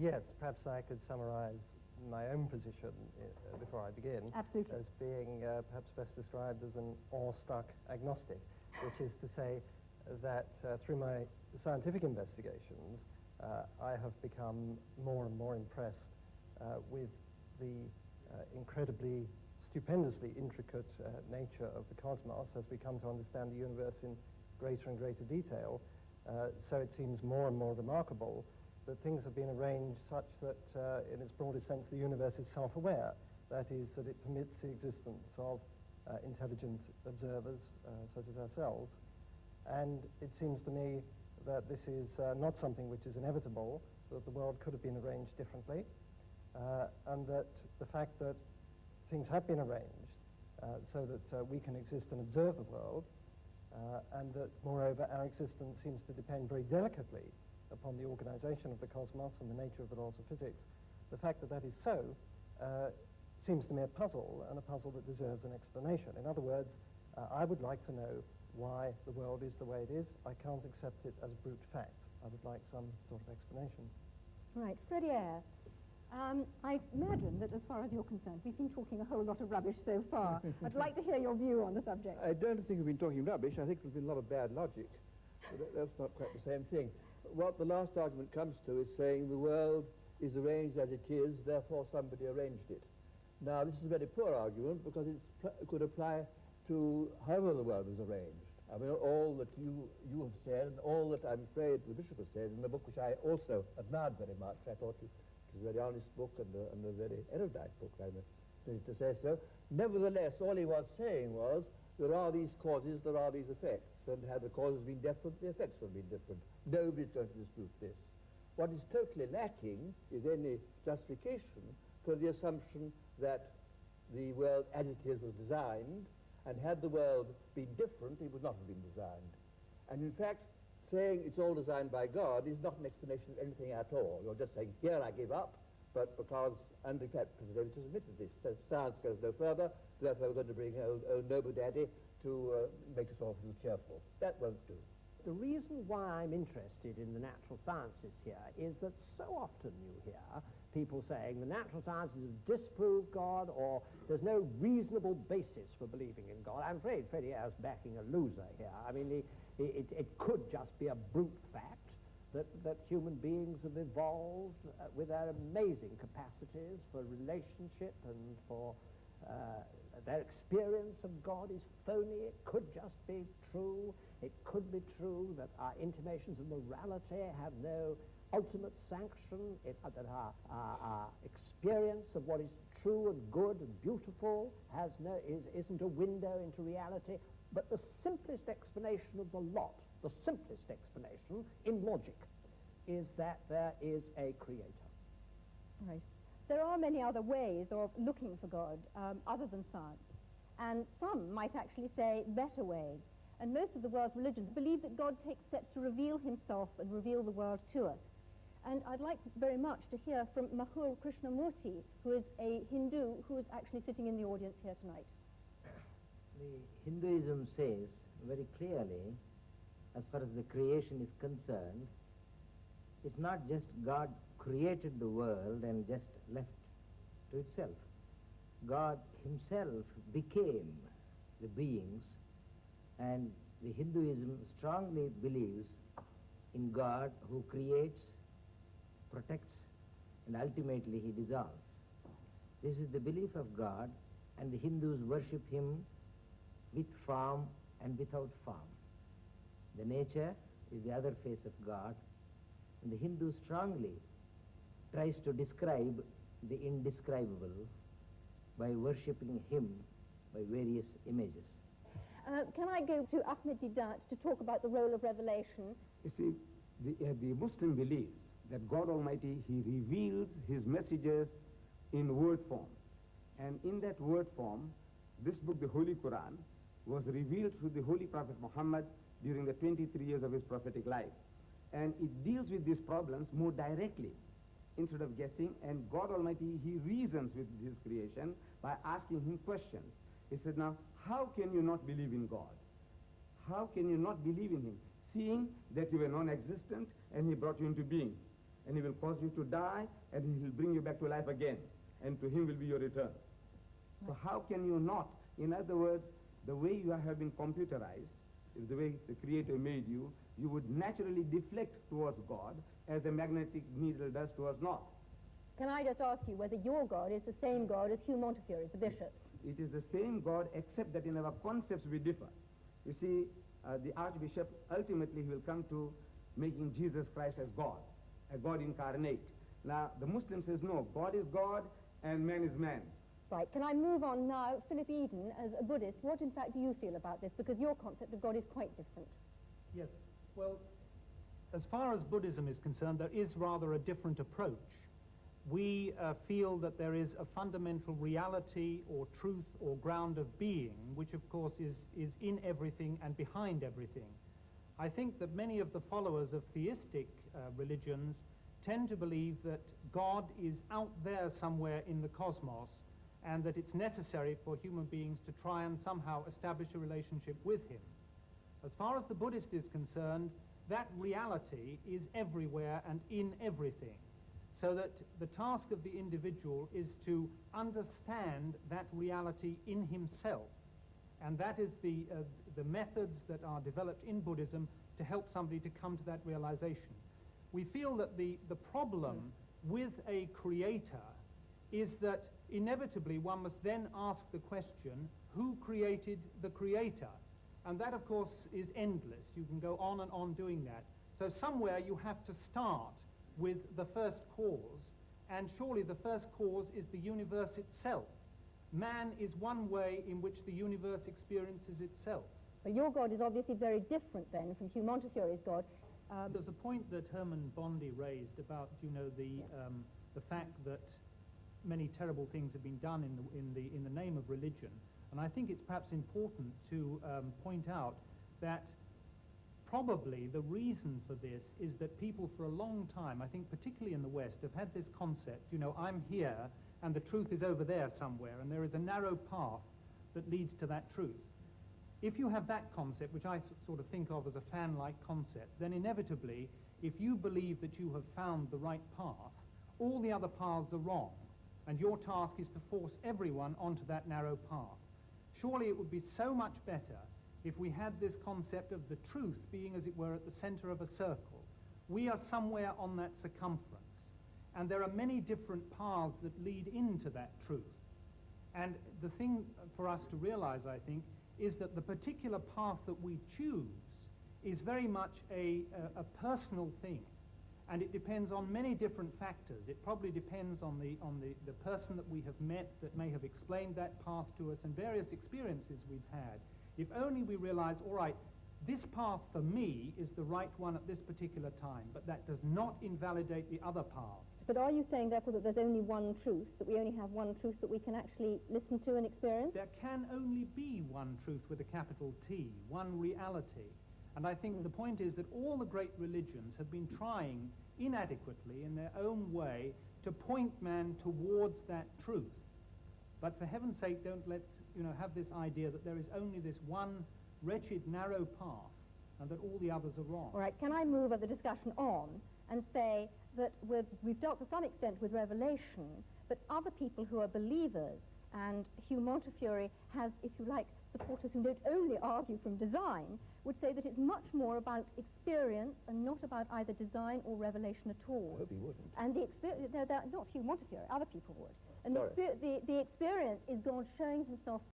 Yes, perhaps I could summarize my own position before I begin. Absolutely. As being perhaps best described as an awestruck agnostic, which is to say that through my scientific investigations, I have become more and more impressed with the incredibly, stupendously intricate nature of the cosmos as we come to understand the universe in greater and greater detail. So it seems more and more remarkable that things have been arranged such that, in its broadest sense, the universe is self-aware. That is, that it permits the existence of intelligent observers such as ourselves. And it seems to me that this is not something which is inevitable, that the world could have been arranged differently, and that the fact that things have been arranged so that we can exist and observe the world, and that, moreover, our existence seems to depend very delicately upon the organization of the cosmos and the nature of the laws of physics. The fact that that is so seems to me a puzzle, and a puzzle that deserves an explanation. In other words, I would like to know why the world is the way it is. I can't accept it as brute fact. I would like some sort of explanation. Right. Freddie Eyre, I imagine that as far as you're concerned, we've been talking a whole lot of rubbish so far. I'd like to hear your view on the subject. I don't think we've been talking rubbish. I think there's been a lot of bad logic. But that's not quite the same thing. What the last argument comes to is saying the world is arranged as it is, therefore somebody arranged it. Now, this is a very poor argument because it could apply to however the world was arranged. I mean, all that you have said, and all that I'm afraid the Bishop has said in the book, which I also admired very much. I thought it was a very honest book and a very erudite book, I'm pleased to say so. Nevertheless, all he was saying was, there are these causes, there are these effects, and had the causes been different, the effects would have been different. Nobody's going to dispute this. What is totally lacking is any justification for the assumption that the world as it is was designed, and had the world been different, it would not have been designed. And in fact, saying it's all designed by God is not an explanation of anything at all. You're just saying, here I give up, but because, and in fact, President Davis has admitted this, so science goes no further, therefore we're going to bring old Noble Daddy to make us all feel cheerful. That won't do. The reason why I'm interested in the natural sciences here is that so often you hear people saying the natural sciences have disproved God, or there's no reasonable basis for believing in God. I'm afraid Freddie Eyre's backing a loser here. I mean, it could just be a brute fact that human beings have evolved with their amazing capacities for relationship and for their experience of God is phony. It could just be true. It could be true that our intimations of morality have no ultimate sanction, that our experience of what is true and good and beautiful isn't a window into reality. But the simplest explanation of the lot, the simplest explanation in logic, is that there is a creator. Right. There are many other ways of looking for God other than science, and some might actually say better ways. And most of the world's religions believe that God takes steps to reveal himself and reveal the world to us. And I'd like very much to hear from Mahur Krishnamurti, who is a Hindu who is actually sitting in the audience here tonight. The Hinduism says very clearly, as far as the creation is concerned, it's not just God created the world and just left to itself. God himself became the beings, and the Hinduism strongly believes in God who creates, protects, and ultimately he dissolves. This is the belief of God, and the Hindus worship him with form and without form. The nature is the other face of God, and the Hindu strongly tries to describe the indescribable by worshipping him by various images. Can I go to Ahmed Deedat to talk about the role of revelation? You see, the Muslim believes that God Almighty, he reveals his messages in word form. And in that word form, this book, the Holy Quran, was revealed through the Holy Prophet Muhammad during the 23 years of his prophetic life. And it deals with these problems more directly instead of guessing. And God Almighty, he reasons with his creation by asking him questions. He said, now, how can you not believe in God? How can you not believe in him, seeing that you were non-existent and he brought you into being? and he will cause you to die, and he will bring you back to life again, and to him will be your return. So how can you not, in other words, the way you have been computerized, the way the Creator made you, you would naturally deflect towards God as a magnetic needle does towards north. Can I just ask you whether your God is the same God as Hugh Montefiore's, the bishop's? It is the same God, except that in our concepts we differ. You see, the Archbishop, ultimately he will come to making Jesus Christ as God, a God incarnate. Now, the Muslim says, no, God is God and man is man. Right, can I move on now? Philip Eden, as a Buddhist, what in fact do you feel about this? Because your concept of God is quite different. Yes, well, as far as Buddhism is concerned, there is rather a different approach. We feel that there is a fundamental reality or truth or ground of being, which of course is in everything and behind everything. I think that many of the followers of theistic religions tend to believe that God is out there somewhere in the cosmos, and that it's necessary for human beings to try and somehow establish a relationship with him. As far as the Buddhist is concerned, that reality is everywhere and in everything, so that the task of the individual is to understand that reality in himself, and that is the methods that are developed in Buddhism to help somebody to come to that realization. We feel that the problem with a creator is that inevitably one must then ask the question, who created the creator? And that, of course, is endless. You can go on and on doing that. So somewhere you have to start with the first cause, and surely the first cause is the universe itself. Man is one way in which the universe experiences itself. But your God is obviously very different then from Hugh Montefiore's God. There's a point that Herman Bondi raised about, you know, the fact that many terrible things have been done in the name of religion, and I think it's perhaps important to point out that probably the reason for this is that people for a long time, I think particularly in the West, have had this concept, you know, I'm here and the truth is over there somewhere, and there is a narrow path that leads to that truth. If you have that concept, which I sort of think of as a fan-like concept, then inevitably, if you believe that you have found the right path, all the other paths are wrong, and your task is to force everyone onto that narrow path. Surely it would be so much better if we had this concept of the truth being, as it were, at the center of a circle. We are somewhere on that circumference, and there are many different paths that lead into that truth. And the thing for us to realize, I think, is that the particular path that we choose is very much a personal thing. And it depends on many different factors. It probably depends on the person that we have met that may have explained that path to us, and various experiences we've had. If only we realize, all right, this path for me is the right one at this particular time, but that does not invalidate the other paths. But are you saying, therefore, that there's only one truth, that we only have one truth that we can actually listen to and experience? There can only be one truth with a capital T, one reality. And I think the point is that all the great religions have been trying inadequately in their own way to point man towards that truth. But for heaven's sake, don't let's have this idea that there is only this one wretched narrow path and that all the others are wrong. All right, can I move the discussion on and say that we've dealt to some extent with revelation, but other people who are believers, and Hugh Montefiore has, if you like, supporters who don't only argue from design, would say that it's much more about experience and not about either design or revelation at all. I hope he wouldn't. And the experience, not Hugh Montefiore, other people would. And the experience is God showing himself